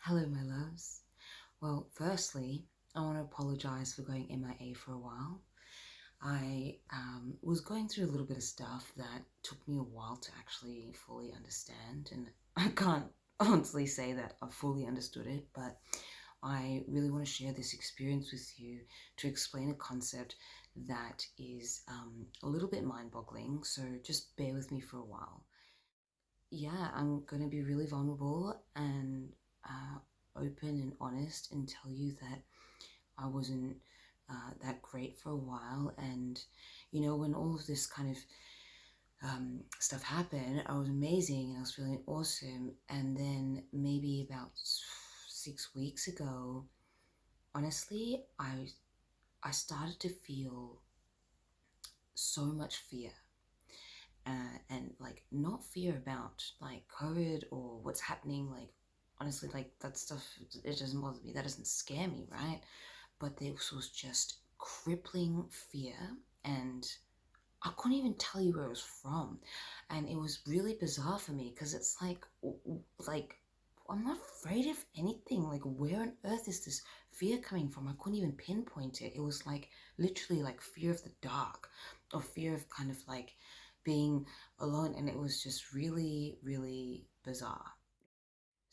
Hello, my loves. Well, firstly, I want to apologize for going MIA for a while. I was going through a little bit of stuff that took me a while to actually fully understand, and I can't honestly say that I fully understood it, but I really want to share this experience with you to explain a concept that is a little bit mind-boggling, so just bear with me for a while. Yeah, I'm going to be really vulnerable and open and honest and tell you that I wasn't that great for a while. And, when all of this kind of stuff happened, I was amazing and I was feeling awesome. And then maybe about 6 weeks ago, honestly, I started to feel so much fear. And like not fear about like COVID or what's happening, like honestly, like that stuff, it doesn't bother me, that doesn't scare me, right? But this was just crippling fear, and I couldn't even tell you where it was from. And it was really bizarre for me because it's like I'm not afraid of anything. Like, where on earth is this fear coming from? I couldn't even pinpoint it. It was like literally like fear of the dark, or fear of kind of like being alone. And it was just really, really bizarre.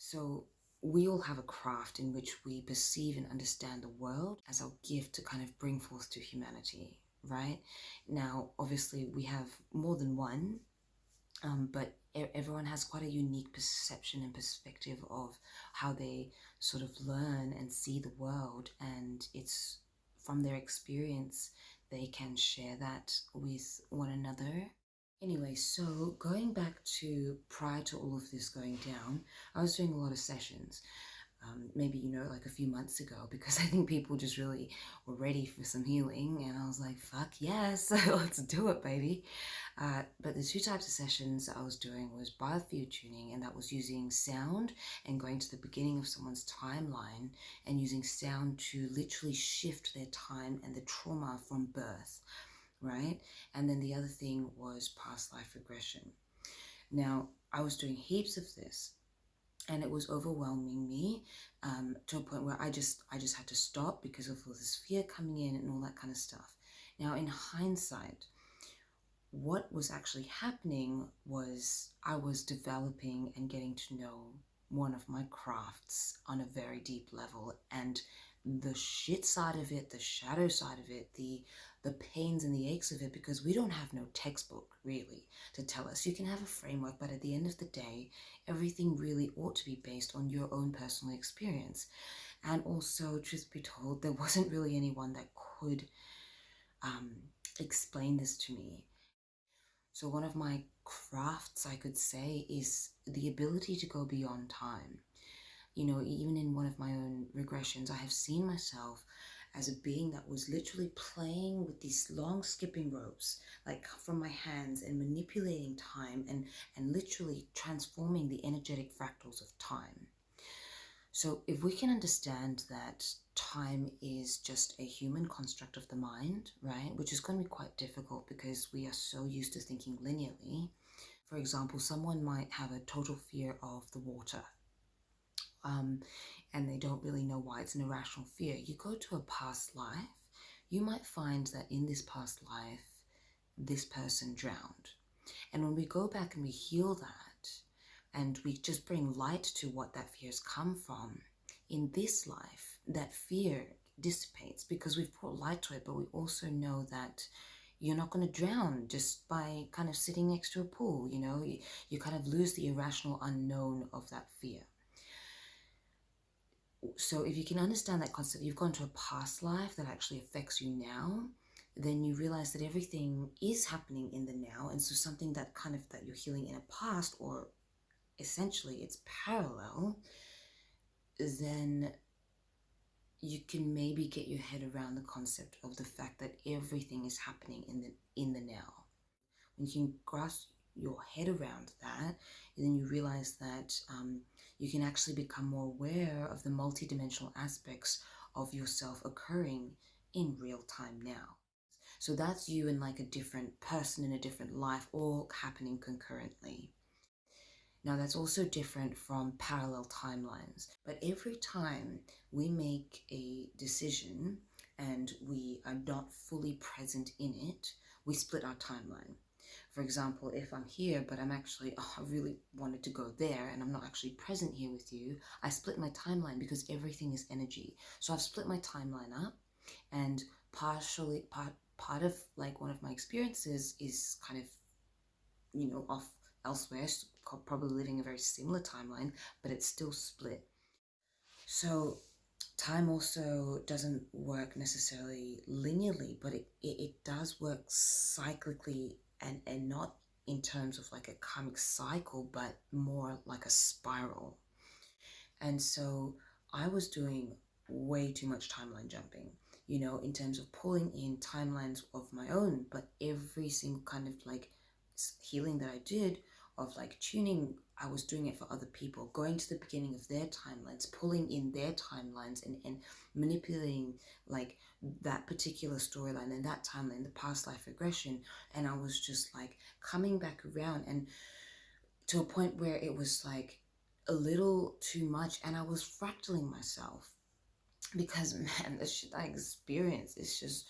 So, we all have a craft in which we perceive and understand the world as our gift to kind of bring forth to humanity, right? Now, obviously, we have more than one, but everyone has quite a unique perception and perspective of how they sort of learn and see the world, and it's from their experience they can share that with one another. Anyway, so going back to prior to all of this going down, I was doing a lot of sessions. Maybe, like a few months ago, because I think people just really were ready for some healing. And I was like, fuck yes, let's do it, baby. But the two types of sessions I was doing was biofield tuning, and that was using sound and going to the beginning of someone's timeline and using sound to literally shift their time and the trauma from birth, right? And then the other thing was past life regression. Now, I was doing heaps of this, and it was overwhelming me to a point where I just had to stop because of all this fear coming in and all that kind of stuff. Now, in hindsight, what was actually happening was I was developing and getting to know one of my crafts on a very deep level, and the shit side of it, the shadow side of it, the pains and the aches of it, because we don't have no textbook really to tell us. You can have a framework, but at the end of the day, everything really ought to be based on your own personal experience. And also, truth be told, there wasn't really anyone that could um, explain this to me. So one of my crafts, I could say, is the ability to go beyond time. Even in one of my own regressions, I have seen myself as a being that was literally playing with these long skipping ropes, like from my hands, and manipulating time and literally transforming the energetic fractals of time. So if we can understand that time is just a human construct of the mind, right, which is going to be quite difficult because we are so used to thinking linearly. For example, someone might have a total fear of the water, and they don't really know why. It's an irrational fear. You go to a past life, you might find that in this past life, this person drowned. And when we go back and we heal that, and we just bring light to what that fear has come from, in this life, that fear dissipates because we've brought light to it, but we also know that you're not going to drown just by kind of sitting next to a pool. You kind of lose the irrational unknown of that fear. So if you can understand that concept, you've gone to a past life that actually affects you now, then you realize that everything is happening in the now. And so something that you're healing in a past, or essentially it's parallel, then you can maybe get your head around the concept of the fact that everything is happening in the now. When you can grasp your head around that, then you realize that you can actually become more aware of the multidimensional aspects of yourself occurring in real time now. So that's you and like a different person in a different life, all happening concurrently. Now, that's also different from parallel timelines. But every time we make a decision and we are not fully present in it, we split our timeline. For example, if I'm here, but I'm actually, oh, I really wanted to go there and I'm not actually present here with you, I split my timeline because everything is energy. So I've split my timeline up, and part of like one of my experiences is kind of, off elsewhere, probably living a very similar timeline, but it's still split. So time also doesn't work necessarily linearly, but it does work cyclically, and not in terms of like a karmic cycle, but more like a spiral. And so I was doing way too much timeline jumping, in terms of pulling in timelines of my own, but every single kind of like healing that I did, of like tuning, I was doing it for other people, going to the beginning of their timelines, pulling in their timelines, and manipulating like that particular storyline and that timeline, the past life regression. And I was just like coming back around, and to a point where it was like a little too much, and I was fractaling myself, because man, the shit I experience is just,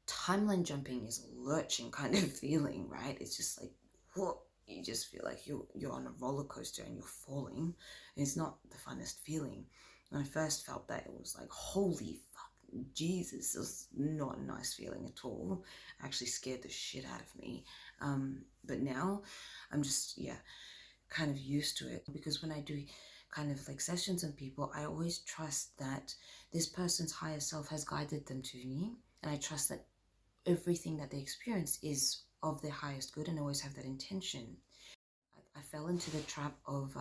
timeline jumping is a lurching kind of feeling, right? It's just like, whoa, you just feel like you're on a roller coaster and you're falling. It's not the funnest feeling. When I first felt that, it was like, holy fucking Jesus, it was not a nice feeling at all. It actually scared the shit out of me. But now I'm just, yeah, kind of used to it, because when I do kind of like sessions on people, I always trust that this person's higher self has guided them to me, and I trust that everything that they experience is of their highest good, and always have that intention. I fell into the trap of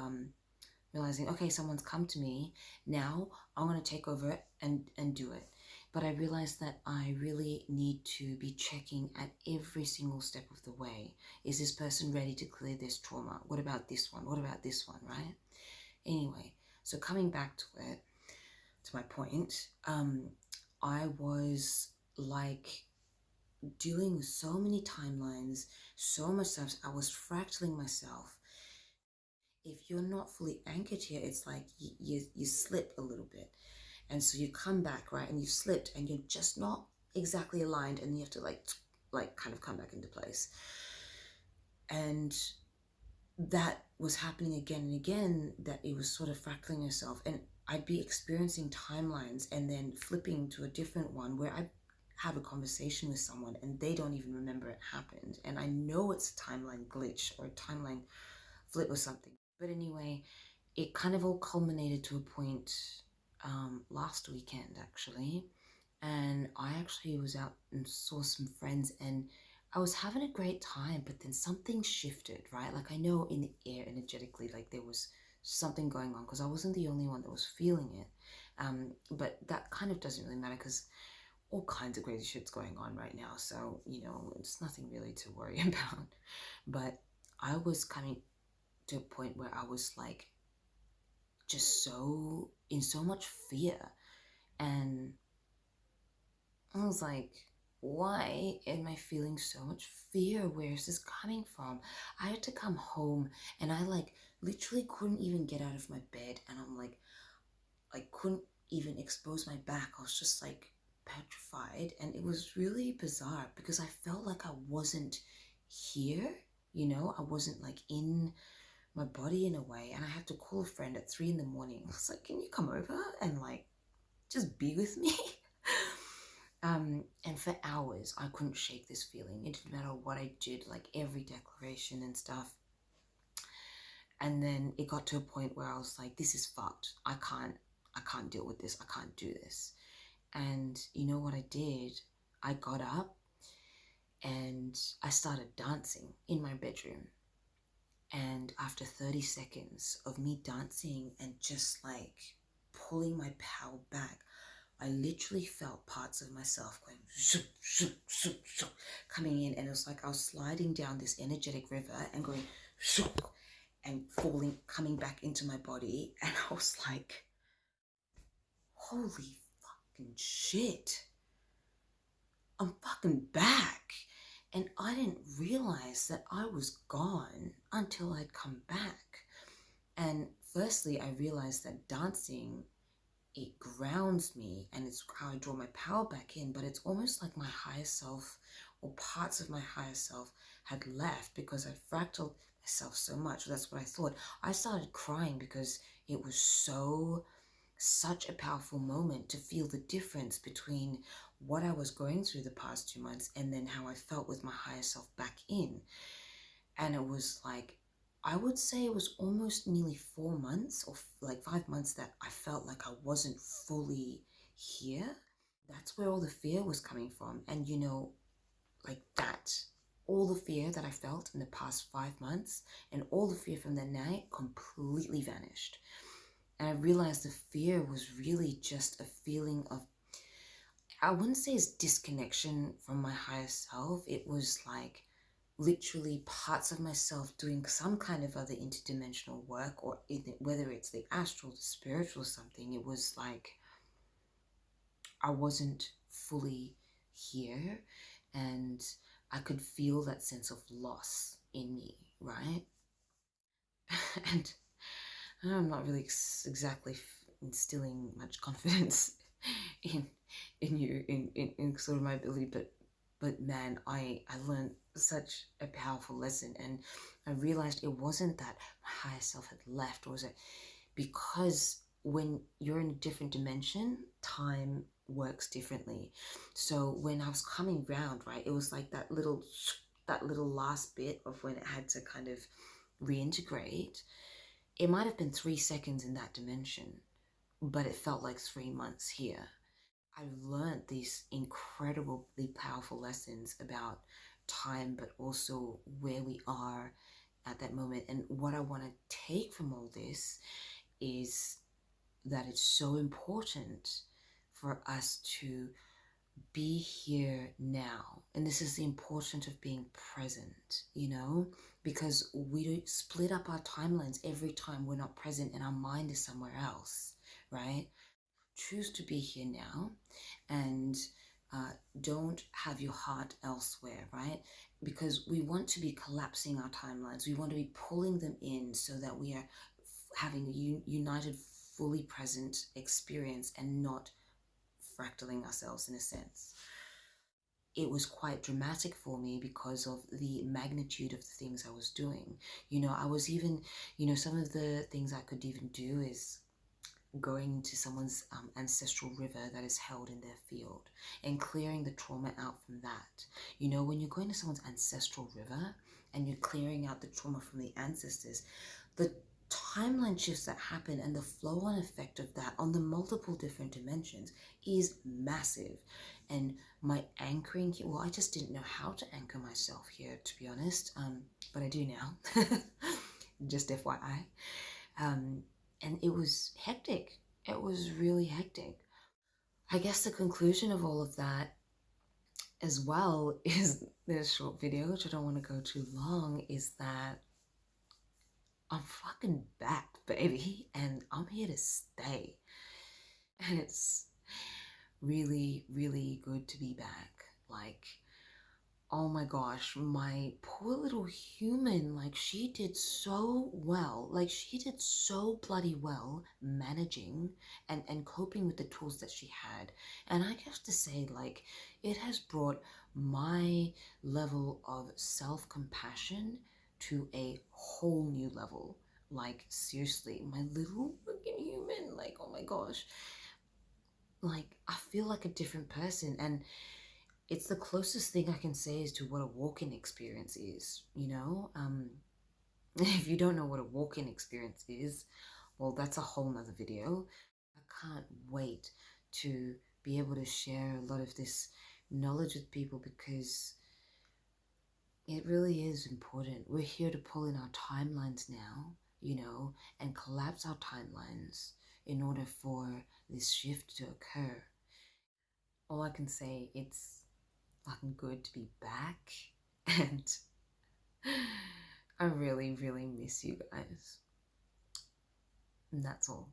realizing, okay, someone's come to me, now I'm going to take over it and do it. But I realized that I really need to be checking at every single step of the way. Is this person ready to clear this trauma? What about this one? What about this one, right? Anyway, so coming back to it, to my point, I was like dealing with so many timelines, so much stuff. I was fractaling myself. If you're not fully anchored here, it's like you slip a little bit. And so you come back, right? And you slipped and you're just not exactly aligned, and you have to like kind of come back into place. And that was happening again and again, that it was sort of fractaling yourself. And I'd be experiencing timelines and then flipping to a different one where I have a conversation with someone and they don't even remember it happened. And I know it's a timeline glitch or a timeline flip or something. But anyway, it kind of all culminated to a point last weekend, actually. And I actually was out and saw some friends, and I was having a great time, but then something shifted, right? Like, I know in the air energetically, like there was something going on, because I wasn't the only one that was feeling it. But that kind of doesn't really matter, because all kinds of crazy shit's going on right now. So, it's nothing really to worry about. But I was coming to a point where I was like, just in so much fear. And I was like, why am I feeling so much fear? Where is this coming from? I had to come home, and I like literally couldn't even get out of my bed, and I'm like, I couldn't even expose my back. I was just like petrified, and it was really bizarre, because I felt like I wasn't here, I wasn't like in my body in a way. And I had to call a friend at 3 a.m. I was like, can you come over and like just be with me? And for hours, I couldn't shake this feeling. It didn't matter what I did, like every declaration and stuff. And then it got to a point where I was like, this is fucked. I can't deal with this. I can't do this. And you know what I did? I got up and I started dancing in my bedroom. And after 30 seconds of me dancing and just like pulling my power back, I literally felt parts of myself going shoop, shoop, shoop, shoop, coming in, and it was like I was sliding down this energetic river and going shoop, and falling, coming back into my body. And I was like, holy fucking shit, I'm fucking back. And I didn't realize that I was gone until I'd come back. And firstly, I realized that dancing, it grounds me and it's how I draw my power back in, but it's almost like my higher self or parts of my higher self had left because I fractaled myself so much. That's what I thought. I started crying because it was such a powerful moment to feel the difference between what I was going through the past 2 months and then how I felt with my higher self back in. And it was like, I would say it was almost nearly 4 months or like 5 months that I felt like I wasn't fully here. That's where all the fear was coming from. And like that, all the fear that I felt in the past 5 months and all the fear from that night completely vanished. And I realized the fear was really just a feeling of, I wouldn't say it's disconnection from my higher self. It was like literally parts of myself doing some kind of other interdimensional work, or whether it's the astral, the spiritual, something. It was like I wasn't fully here, and I could feel that sense of loss in me, right? And I'm not really exactly instilling much confidence in you in sort of my ability, but man, I learned such a powerful lesson, and I realized it wasn't that my higher self had left, or was it because when you're in a different dimension, time works differently. So when I was coming round, right, it was like that little last bit of when it had to kind of reintegrate. It might have been 3 seconds in that dimension, but it felt like 3 months here. I learned these incredibly powerful lessons about time, but also where we are at that moment. And what I want to take from all this is that it's so important for us to be here now. And this is the importance of being present, because we don't split up our timelines every time we're not present and our mind is somewhere else, right? Choose to be here now, and don't have your heart elsewhere, right? Because we want to be collapsing our timelines. We want to be pulling them in so that we are having a united, fully present experience and not fractaling ourselves in a sense. It was quite dramatic for me because of the magnitude of the things I was doing. I was even, some of the things I could even do is going to someone's ancestral river that is held in their field and clearing the trauma out from that. When you're going to someone's ancestral river and you're clearing out the trauma from the ancestors, the timeline shifts that happen and the flow on effect of that on the multiple different dimensions is massive. And my anchoring here, well, I just didn't know how to anchor myself here, to be honest, but I do now. Just FYI. And it was hectic. It was really hectic. I guess the conclusion of all of that as well is this short video, which I don't want to go too long, is that I'm fucking back, baby, and I'm here to stay. And it's really, really good to be back. Like, oh my gosh, my poor little human, like she did so well. Like she did so bloody well managing and coping with the tools that she had. And I have to say, like, it has brought my level of self-compassion to a whole new level. Like, seriously, my little freaking human, like, oh my gosh. Like, I feel like a different person, and it's the closest thing I can say as to what a walk-in experience is. If you don't know what a walk-in experience is, well, that's a whole nother video. I can't wait to be able to share a lot of this knowledge with people because it really is important. We're here to pull in our timelines now, and collapse our timelines in order for this shift to occur. All I can say, it's fucking good to be back, and I really, really miss you guys. And that's all.